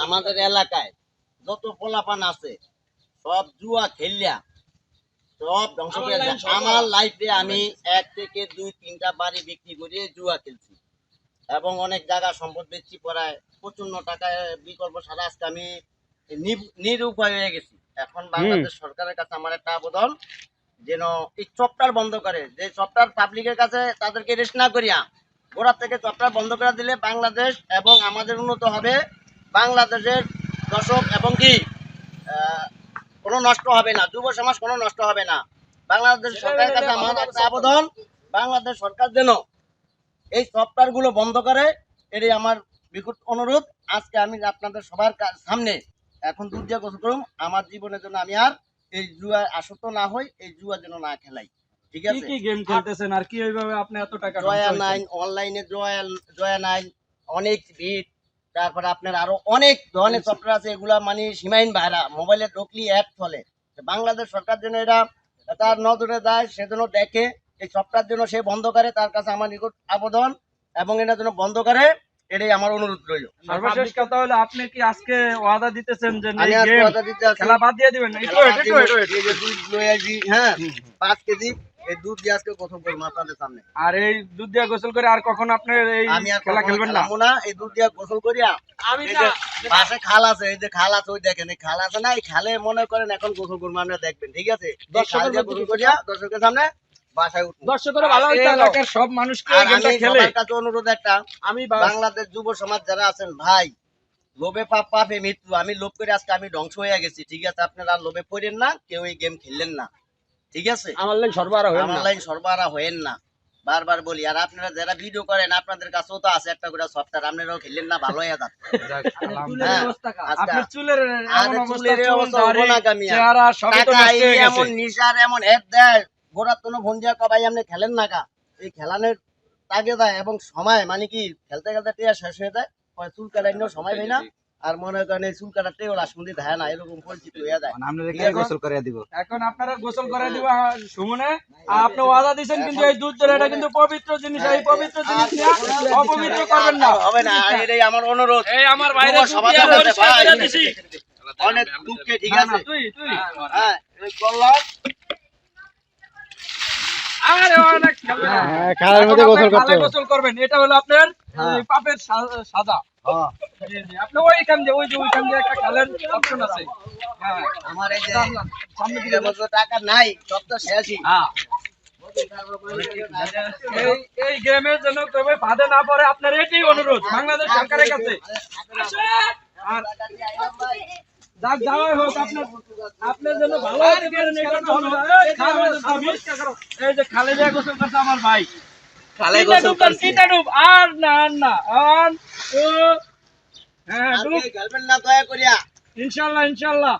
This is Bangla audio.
আমাদের এলাকায় যত পোলাপান আছে সব জুয়া খেললা সব ধ্বংস করে দেয়। আমার লাইফে আমি 1 থেকে 2-3টা বাড়ি বিক্রি করে জুয়া খেলছি এবং অনেক জায়গা সম্পদ বেচছি পড়ায় প্রচন্ড টাকায় বিকল্প ছাড়া আজকে আমি নিরুপায় হয়ে গেছি। এখন বাংলাদেশ সরকারের কাছে আমার একটা আবেদন যেন এই চপটার বন্ধ করে, যে চপটার পাবলিকের কাছে তাদেরকে রেস্ট না করিয়া গোড়া থেকে চপটার বন্ধ করে দিলে বাংলাদেশ এবং আমাদের উন্নত হবে। বাংলাদেশের দর্শক এবং কি কোনো নষ্ট হবে না, যুব সমাজ কোনো নষ্ট হবে না। বাংলাদেশ সরকারের কাছে আমার একটা আবেদন, বাংলাদেশ সরকার যেন এই সফটওয়্যার গুলো বন্ধ করে, এটাই আমার বিকট অনুরোধ। আজকে আমি আপনাদের সবার সামনে এখন দুধ দিয়ে গোসল করুন, আমার জীবনের জন্য আমি আর এই জুয়া আসক্ত না হই, এই জুয়া যেন না খেলাই। ঠিক আছে, কি গেম খেলতেছেন আর কি এইভাবে আপনি এত টাকা জয়া নাইন অনলাইনে জয়া নাইন অনেক ভিড়, তারপরে আপনার আরো অনেক ধরনের সফটওয়্যার আছে, এগুলা মানে সীমাহীন ভাড়া মোবাইলে ঢুকলি অ্যাড চলে। বাংলাদেশ সরকার যেন এটা তার নজরে দেয়, সেজন্য দেখে এই সফটওয়্যার জন্য সে বন্ধ করে, তার কাছে আমার নিকট আবেদন এবং এটা যেন বন্ধ করে, এটাই আমার অনুরোধ রইল। সর্বশেষ কথা হলো আপনি কি আজকে ওয়াদা দিতেছেন যে আমি এই আজকে গেম কথা দিতে আছি, খেলা বাদ দিয়ে দিবেন? এই যে দুধ লয়ে আসি, হ্যাঁ 5 কেজি এই দুধ দিয়ে আজকে গোসল করবো আপনাদের সামনে। আর এই দুধ দিয়ে গোসল করে আর কখনো আপনি এই আমি আর খেলা খেলবেন না? খেলবো না, এই দুধ দিয়ে গোসল করিয়া আমি এই যে পাশে খাল আছে, এই যে খাল আছে ওই দেখেন, এই খাল আছে না, এই খালে মনে করেন এখন গোসল করবো, আপনারা দেখবেন। ঠিক আছে, দর্শকের গোসল করিয়া দর্শকের সামনে বাসায় উঠবো। দর্শকরা ভালো হইতে এলাকার সব মানুষকে এই আর গেমটা আমি খেলে সবার কাছে অনুরোধ একটা, আমি বাংলাদেশ যুব সমাজ যারা আছেন ভাই, লোভে পাপ পাপে মৃত্যু, আমি লোভ করে আজকে আমি ধ্বংস হয়ে গেছি। ঠিক আছে, আপনারা লোভে পড়েন না, কেউ এই গেম খেললেন না। ঠিক আছে, আমার লাইন সরবরাহ হয় আমার না। লাইন সরবরাহ হয়েন না, বারবার বলি। আর আপনারা যারা ভিডিও করেন আপনাদের কাছেও তো আছে একটা করে সফটওয়্যার, আপনারাও খেললেন না, ভালো হয়ে যান। আপনার চুলের আরে এমন চুলের অবস্থা, অবস্থা হবো না কামিয়া। চেহারা সবই তো টাকা নষ্ট হয়ে এই গেছে। এমন নিশার এমন হেড দেয়, গোড়ার তো ফোন দিয়া কবাই আপনি খেলেন না কা, এই খেলানোর তাগে দেয় এবং সময় মানে কি খেলতে খেলতে টিয়া শেষ হয়ে যায়, পরে চুল কাটানোর সময় হয় না, আর মনে করেন এই চুল কাটাতেও লাশমন্দি ধায় না, এরকম পরিচিত হয়ে যায়। এখন আপনারা গোসল করে দিবা সুমনে, আপনি ওয়াদা দিবেন কিন্তু এই দুধ ধরে, এটা কিন্তু পবিত্র জিনিস, এই পবিত্র জিনিস নিয়ে অপবিত্র করবেন না। হবে না, আর এটাই আমার অনুরোধ। এই আমার বাইরে যুব সমাজের কাছে পরিষ্কার ভাই, করে দিছি। অনেক দুঃখে। ঠিক না, আছে, না, তুই হ্যাঁ এই করলাম। আরে অনেক খালের মধ্যে গোসল করতে হবে। গোসল করবেন, এটা হলো আপনার এই পাপের সাজা। হ্যাঁ, জি, জি, আপনি ওইখান দিয়ে ওইখান দিয়ে একটা খালের অপশন আছে। হ্যাঁ, আমার এই যে সামনে দিকে এর মধ্যে টাকা নাই, সব তো শেষই। হ্যাঁ, এই গেমের জন্য তবে ফাঁদে না পড়ে আপনার এটাই অনুরোধ বাংলাদেশ সরকারের কাছে। আর যাক যাওয়াই হোক, আপনার জন্য ভালো হতে পারেন, এই কথা হলো। এই যে খালে দিয়ে গোসল করছে আমার ভাই, খালে গোসল করছি। তিনটা ডুব, আর না আর না, আর ও হ্যাঁ আর ডুব, কেউ খেলবেন না দয়া করিয়া। ইনশাল্লাহ ইনশাল্লাহ।